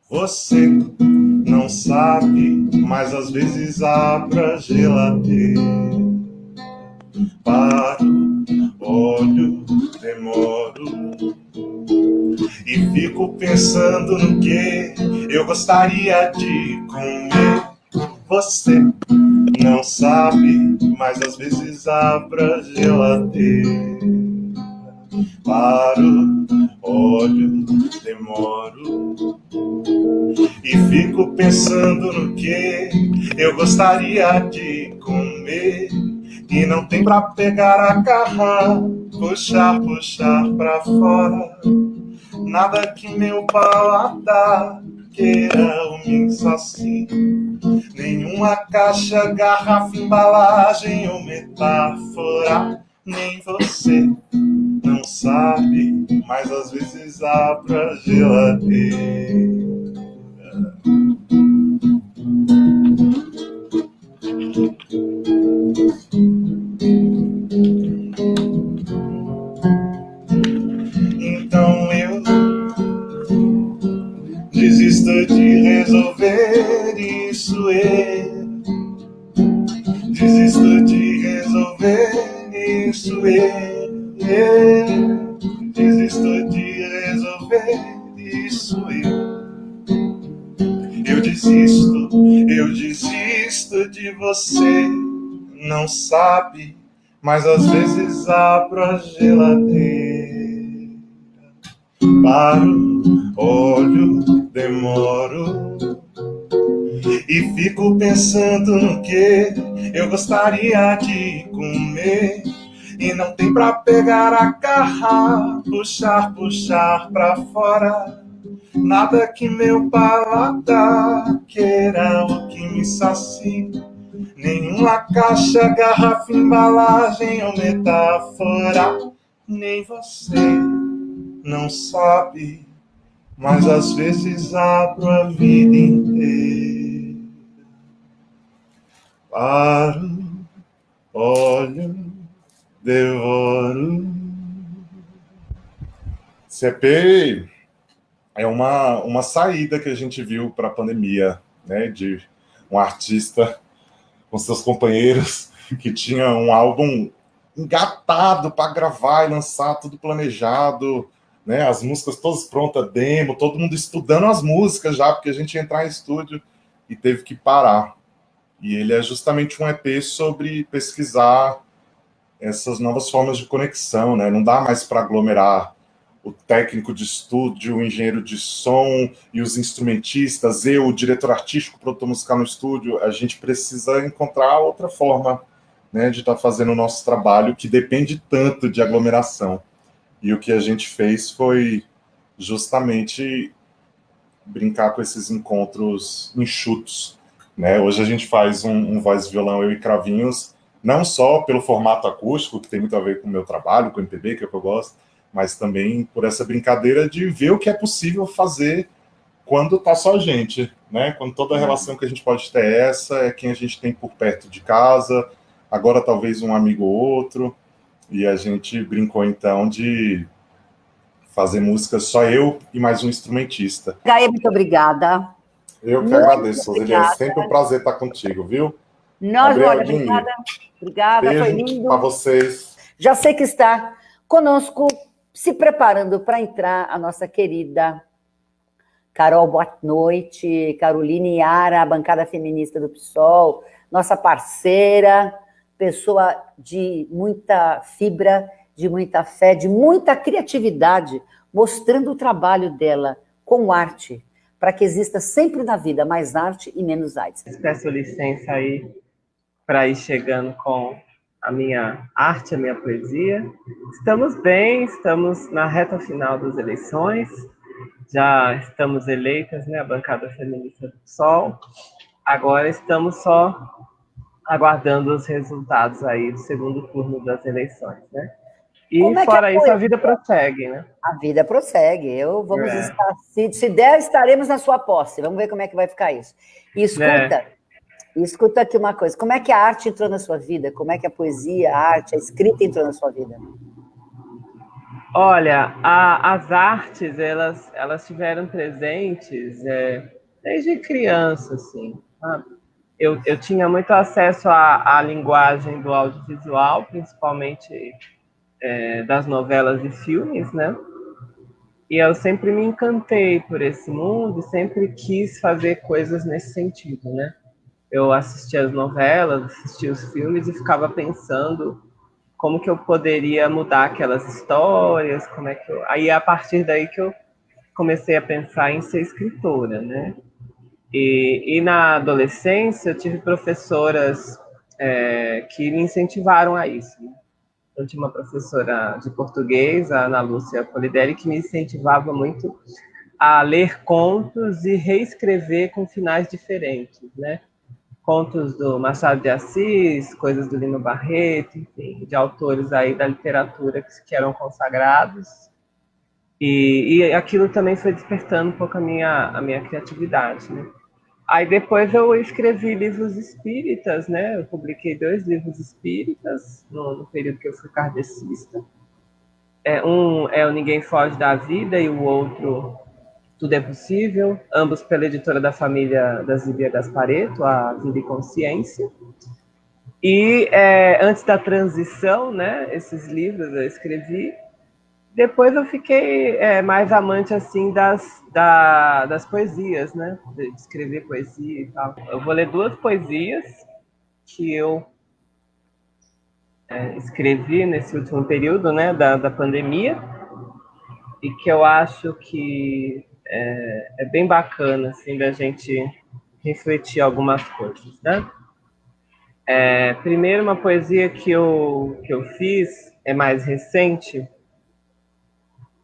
Você não sabe, mas às vezes abro a geladeira, paro, olho, demoro e fico pensando no que eu gostaria de comer. Você não sabe, mas às vezes abro a geladeira, paro, olho, demoro e fico pensando no que eu gostaria de comer. E não tem pra pegar, agarrar, puxar, puxar pra fora. Nada que meu paladar queira o mix assim. Nenhuma caixa, garrafa, embalagem ou metáfora. Nem você não sabe, mas às vezes abro a geladeira. Então eu desisto de resolver isso. Eu desisto de resolver isso. Eu desisto de resolver isso. Eu desisto de você. Não sabe, mas às vezes abro a geladeira, paro, olho, demoro e fico pensando no que eu gostaria de comer. E não tem pra pegar, agarrar, puxar, puxar pra fora. Nada que meu paladar queira o que me sacie. Nenhuma caixa, garrafa, embalagem ou metáfora. Nem você não sabe, mas às vezes abro a vida inteira. Paro, olho, devoro. CP é uma saída que a gente viu para a pandemia, né? De um artista com seus companheiros que tinha um álbum engatado para gravar e lançar, tudo planejado, né? As músicas todas prontas, demo, todo mundo estudando as músicas já, porque a gente ia entrar em estúdio e teve que parar. E ele é justamente um EP sobre pesquisar essas novas formas de conexão, né? Não dá mais para aglomerar o técnico de estúdio, o engenheiro de som e os instrumentistas, o diretor artístico, o produtor musical no estúdio. A gente precisa encontrar outra forma, né, de estar fazendo o nosso trabalho, que depende tanto de aglomeração. E o que a gente fez foi justamente brincar com esses encontros enxutos, né? Hoje a gente faz um voz e violão, eu e Cravinhos, não só pelo formato acústico, que tem muito a ver com o meu trabalho, com o MPB, que é o que eu gosto, mas também por essa brincadeira de ver o que é possível fazer quando tá só a gente, né? Quando toda relação que a gente pode ter é quem a gente tem por perto de casa, agora talvez um amigo ou outro, e a gente brincou então de fazer música só eu e mais um instrumentista. Gaia, muito obrigada. Eu que Muito agradeço, Roseli, é obrigada. sempre um prazer estar contigo, viu? Nós, Gabriel, olha, Guinho, obrigada, foi beijo lindo. para vocês. Já sei que está conosco, se preparando para entrar a nossa querida Carol, boa noite, Caroline Yara, a bancada feminista do PSOL, nossa parceira, pessoa de muita fibra, de muita fé, de muita criatividade, mostrando o trabalho dela com arte, para que exista sempre na vida mais arte e menos AIDS. Peço licença aí para ir chegando com a minha arte, a minha poesia. Estamos bem, estamos na reta final das eleições, já estamos eleitas, né, a bancada feminista do PSOL. Agora estamos só aguardando os resultados aí do segundo turno das eleições, né? E fora isso, a vida prossegue, né? A vida prossegue. Vamos estar, se der, estaremos na sua posse. Vamos ver como é que vai ficar isso. E escuta aqui uma coisa. Como é que a arte entrou na sua vida? Como é que a poesia, a arte, a escrita entrou na sua vida? Olha, as artes, elas estiveram presentes desde criança, assim, sabe? Eu tinha muito acesso à linguagem do audiovisual, principalmente das novelas e filmes, né? E eu sempre me encantei por esse mundo e sempre quis fazer coisas nesse sentido, né? Eu assistia as novelas, assistia os filmes e ficava pensando como que eu poderia mudar aquelas histórias, como é que eu... Aí, a partir daí que eu comecei a pensar em ser escritora, né? E na adolescência eu tive professoras que me incentivaram a isso, né? Eu tinha uma professora de português, a Ana Lúcia Polidelli, que me incentivava muito a ler contos e reescrever com finais diferentes, né? Contos do Machado de Assis, coisas do Lino Barreto, enfim, de autores aí da literatura que eram consagrados. E aquilo também foi despertando um pouco a minha criatividade, né? Aí depois eu escrevi livros espíritas, né? Eu publiquei 2 livros espíritas no período que eu fui kardecista. Um é o Ninguém Foge da Vida e o outro Tudo é Possível, ambos pela editora da família da Zíbia Gasparetto, a Vida e Consciência. E antes da transição, né, esses livros eu escrevi. Depois eu fiquei mais amante assim das poesias, né, de escrever poesia e tal. Eu vou ler 2 poesias que eu escrevi nesse último período, né, da pandemia, e que eu acho que é bem bacana, assim, da gente refletir algumas coisas, né? Primeiro, uma poesia que eu fiz, é mais recente,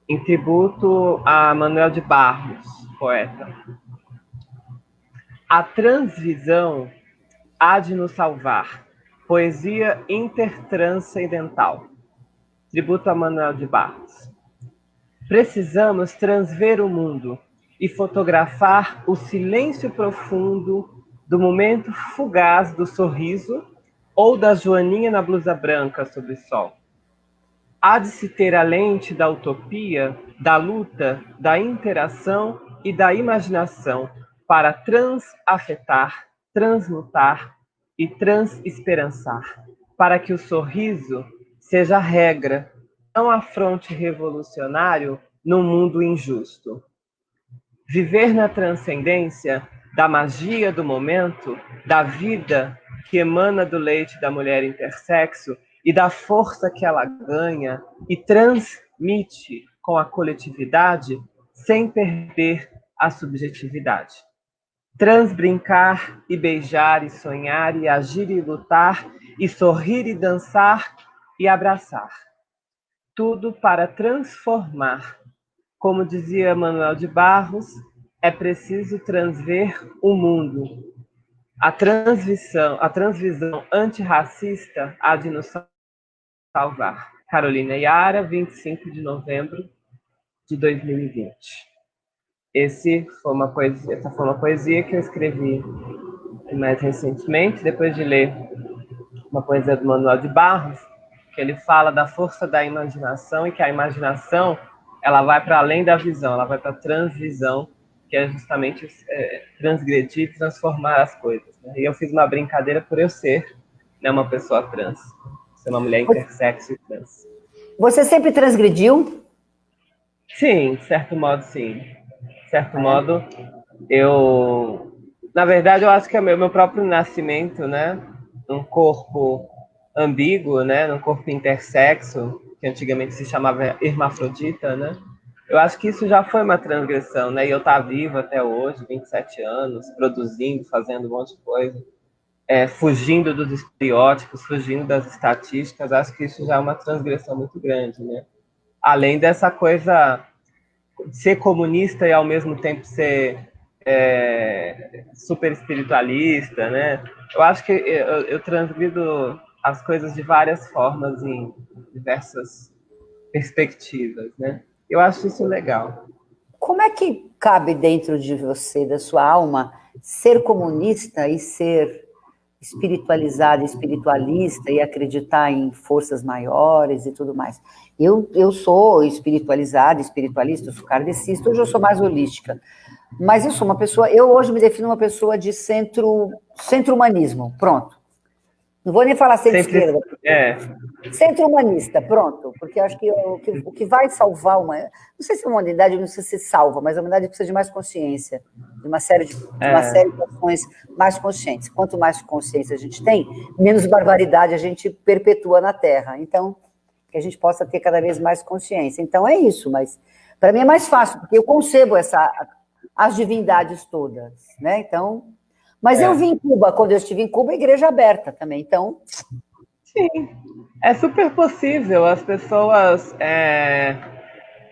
em tributo a Manuel de Barros, poeta. A transvisão há de nos salvar. Poesia intertranscendental. Tributo a Manuel de Barros. Precisamos transver o mundo e fotografar o silêncio profundo do momento fugaz do sorriso ou da joaninha na blusa branca sob o sol. Há de se ter a lente da utopia, da luta, da interação e da imaginação para transafetar, transmutar e transesperançar, para que o sorriso seja a regra, não afronte revolucionário num mundo injusto. Viver na transcendência da magia do momento, da vida que emana do leite da mulher intersexo e da força que ela ganha e transmite com a coletividade sem perder a subjetividade. Transbrincar e beijar e sonhar e agir e lutar e sorrir e dançar e abraçar. Tudo para transformar. Como dizia Manuel de Barros, é preciso transver o mundo. A transvisão antirracista há de nos salvar. Carolina Yara, 25 de novembro de 2020. essa foi uma poesia que eu escrevi mais recentemente, depois de ler uma poesia do Manuel de Barros, que ele fala da força da imaginação e que a imaginação ela vai para além da visão, ela vai para a transvisão, que é justamente transgredir e transformar as coisas. Né? E eu fiz uma brincadeira por eu ser, né, uma pessoa trans, ser uma mulher intersexo e trans. Você sempre transgrediu? Sim, de certo modo, sim. De certo modo, na verdade, eu acho que é meu próprio nascimento, né, num corpo ambíguo, né, num corpo intersexo, que antigamente se chamava hermafrodita, né, eu acho que isso já foi uma transgressão, né, e eu estar viva até hoje, 27 anos, produzindo, fazendo um monte de coisa, fugindo dos estereótipos, fugindo das estatísticas, acho que isso já é uma transgressão muito grande, né, além dessa coisa de ser comunista e ao mesmo tempo ser super espiritualista, né? Eu acho que eu transgrido as coisas de várias formas em diversas perspectivas, né? Eu acho isso legal. Como é que cabe dentro de você, da sua alma, ser comunista e ser espiritualizado, espiritualista e acreditar em forças maiores e tudo mais? Eu sou espiritualizada, espiritualista, eu sou kardecista, hoje eu sou mais holística. Mas eu sou uma pessoa, eu hoje me defino uma pessoa de centro-humanismo, pronto. Não vou nem falar centro-esquerda. Centro-humanista, pronto. Porque eu acho que o que vai salvar uma... Não sei se a humanidade não sei se salva, mas a humanidade precisa de mais consciência, de uma série de ações mais conscientes. Quanto mais consciência a gente tem, menos barbaridade a gente perpetua na Terra. Então, que a gente possa ter cada vez mais consciência. Então, é isso, mas para mim é mais fácil, porque eu concebo as divindades todas, né? Então, mas eu vi em Cuba, quando eu estive em Cuba, a igreja aberta também, então... Sim, é super possível. As pessoas,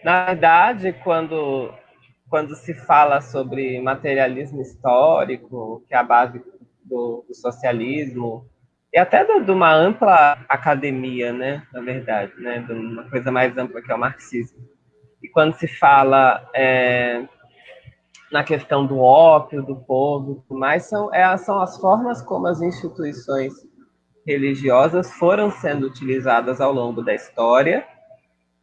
na verdade, quando se fala sobre materialismo histórico, que é a base do socialismo, e até de uma ampla academia, né, na verdade, né, de uma coisa mais ampla que é o marxismo. E quando se fala na questão do ópio, do povo, tudo mais, são as formas como as instituições religiosas foram sendo utilizadas ao longo da história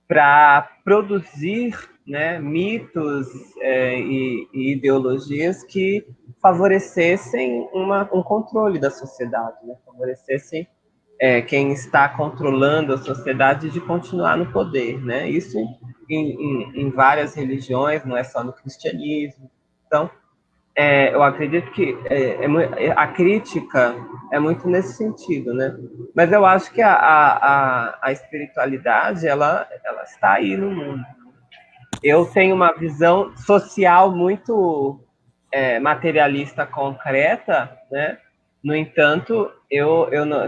para produzir, né, mitos e ideologias que favorecessem um controle da sociedade, né, favorecessem quem está controlando a sociedade de continuar no poder, né? Isso em várias religiões, não é só no cristianismo. Então, eu acredito que a crítica é muito nesse sentido, né? Mas eu acho que a espiritualidade, ela está aí no mundo. Eu tenho uma visão social muito materialista, concreta, né? No entanto,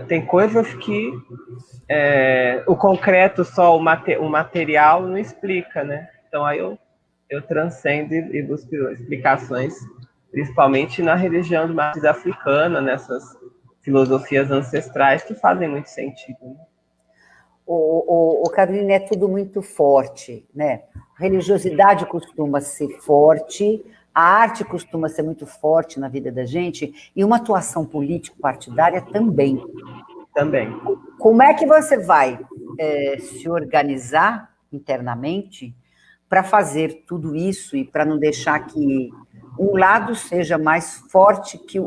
tem coisas que o concreto só, o material não explica, né? Então, aí eu transcendo e busco explicações, principalmente na religião de matriz africana, nessas filosofias ancestrais que fazem muito sentido. Né? O Caroline, é tudo muito forte, né? A religiosidade costuma ser forte, a arte costuma ser muito forte na vida da gente, e uma atuação político-partidária também. Também. Como é que você vai se organizar internamente para fazer tudo isso e para não deixar que um lado seja mais forte, que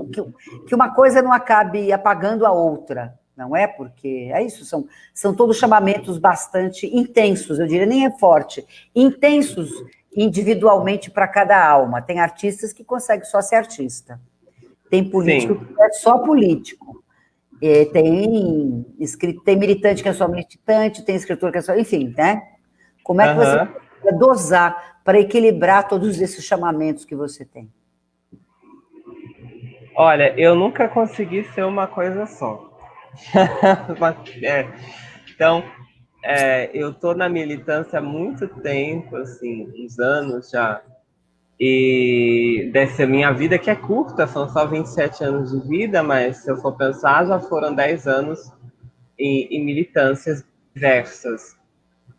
uma coisa não acabe apagando a outra, não é? Porque é isso, são todos chamamentos bastante intensos, eu diria, nem é forte, intensos individualmente para cada alma. Tem artistas que conseguem só ser artista, tem político que é só político, tem militante que é só militante, tem escritor que é só... Enfim, né? Como é que você vai dosar para equilibrar todos esses chamamentos que você tem? Olha, eu nunca consegui ser uma coisa só. Então, eu estou na militância há muito tempo, assim, uns anos já, e dessa minha vida, que é curta, são só 27 anos de vida, mas se eu for pensar, já foram 10 anos em militâncias diversas.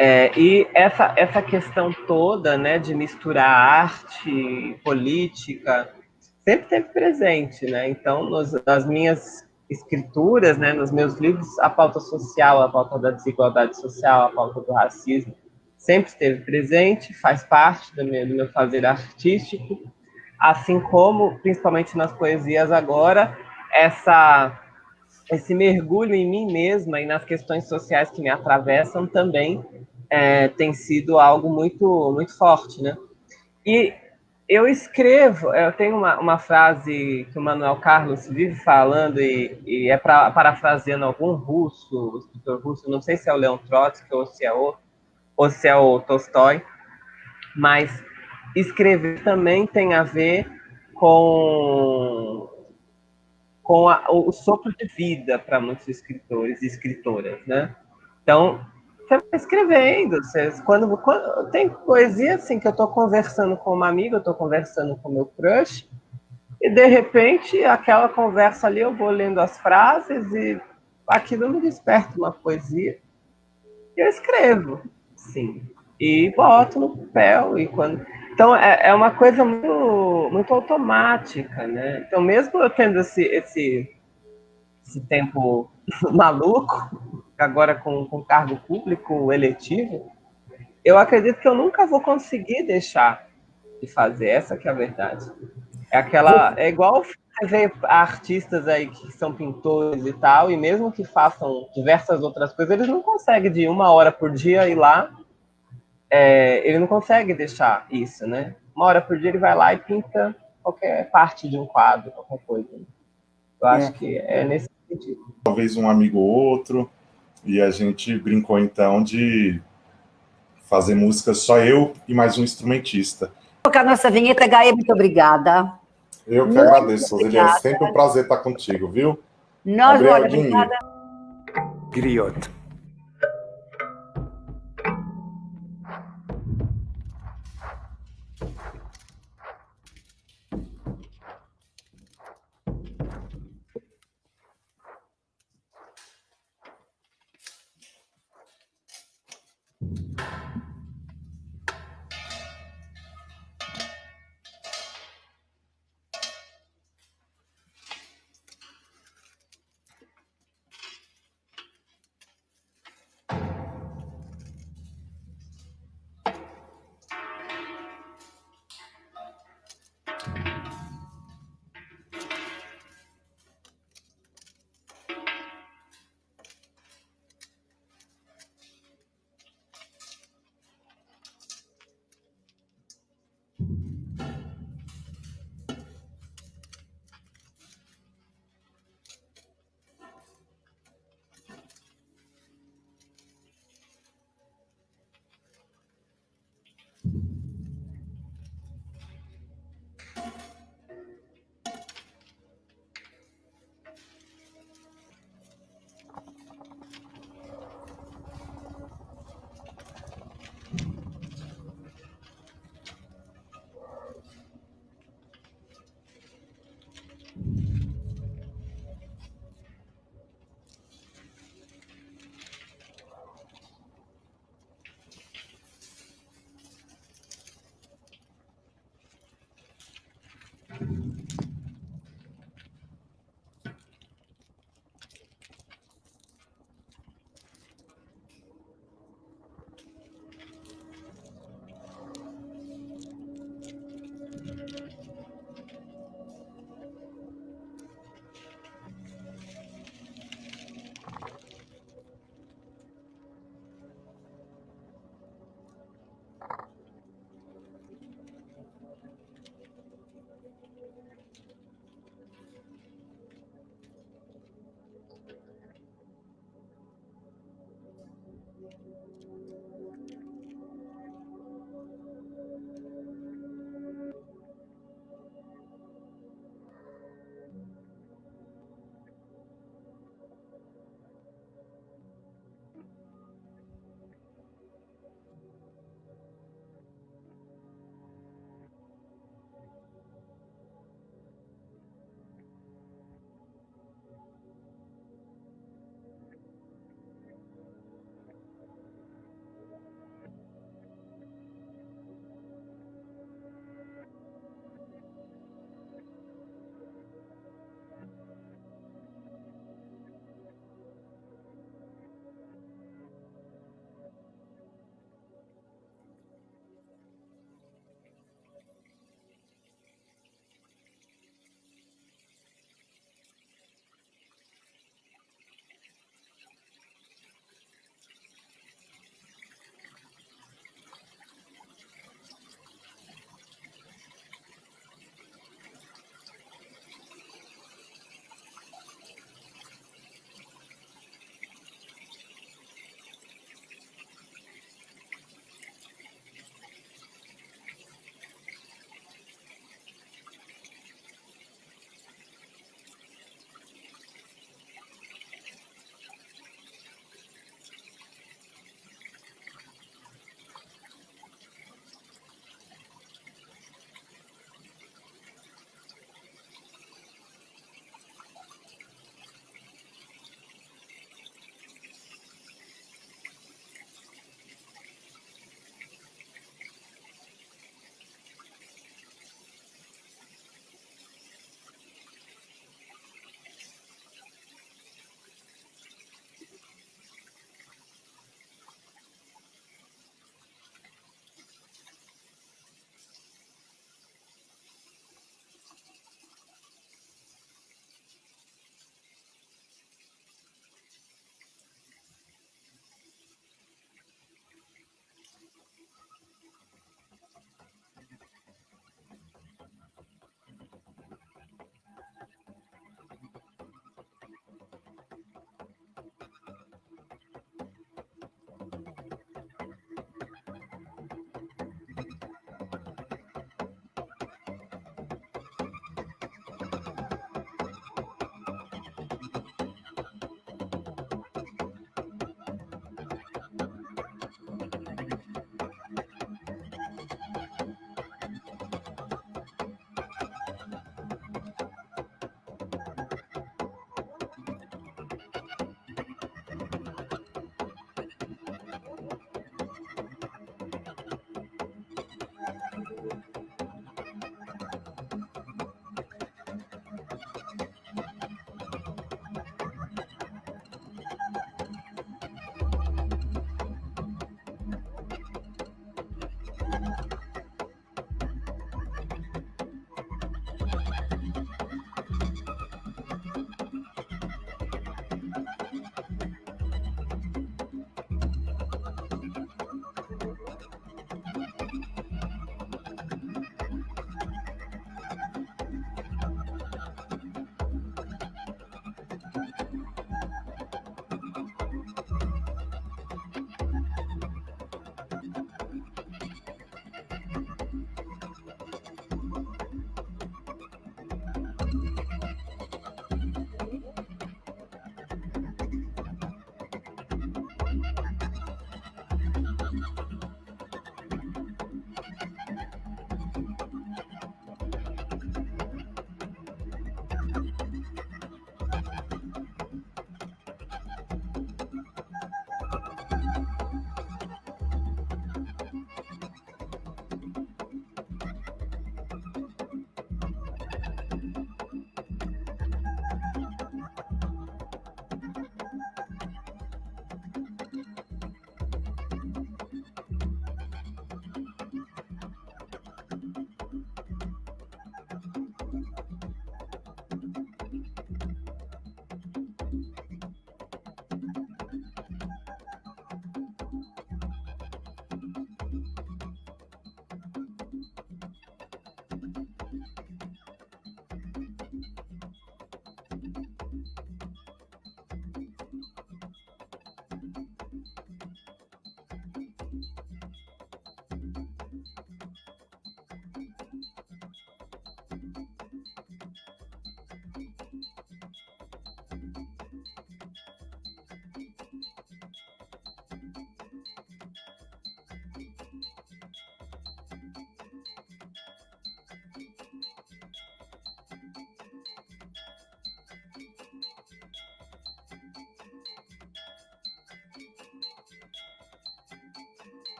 E essa questão toda, né, de misturar arte e política sempre teve presente, né? Então, nas minhas escrituras, né, nos meus livros, a pauta social, a pauta da desigualdade social, a pauta do racismo sempre esteve presente, faz parte do meu fazer artístico, assim como, principalmente nas poesias agora, esse mergulho em mim mesma e nas questões sociais que me atravessam também tem sido algo muito, muito forte, né? E eu tenho uma frase que o Manuel Carlos vive falando, e é parafraseando algum russo, escritor russo, não sei se é o Leon Trotsky ou se é o Tolstói, mas escrever também tem a ver com o sopro de vida para muitos escritores e escritoras, né? Então, você vai escrevendo. Quando tem poesia assim que eu estou conversando com uma amiga, eu estou conversando com meu crush, e de repente aquela conversa ali eu vou lendo as frases e aquilo me desperta uma poesia. E eu escrevo, sim, e boto no papel então é uma coisa muito, muito automática, né? Então mesmo eu tendo esse tempo maluco, agora com cargo público eletivo, eu acredito que eu nunca vou conseguir deixar de fazer, essa que é a verdade. É igual você vê artistas aí que são pintores e tal, e mesmo que façam diversas outras coisas, eles não conseguem de 1 hora por dia ir lá, ele não consegue deixar isso, né? 1 hora por dia ele vai lá e pinta qualquer parte de um quadro, qualquer coisa. Eu acho que é nesse sentido. Talvez um amigo ou outro, e a gente brincou então de fazer música só eu e mais um instrumentista. Vou colocar nossa vinheta, Gaia, muito obrigada. Eu que Muito agradeço, Roseli. É obrigada. sempre um prazer estar contigo, viu? Nós, Gabriel olha, Dini. obrigada. Griot.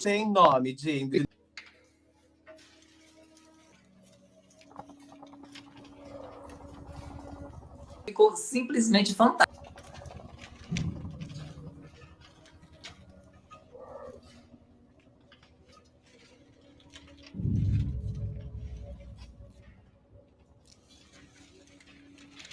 Tem nome de Ingrid. Ficou simplesmente fantástico.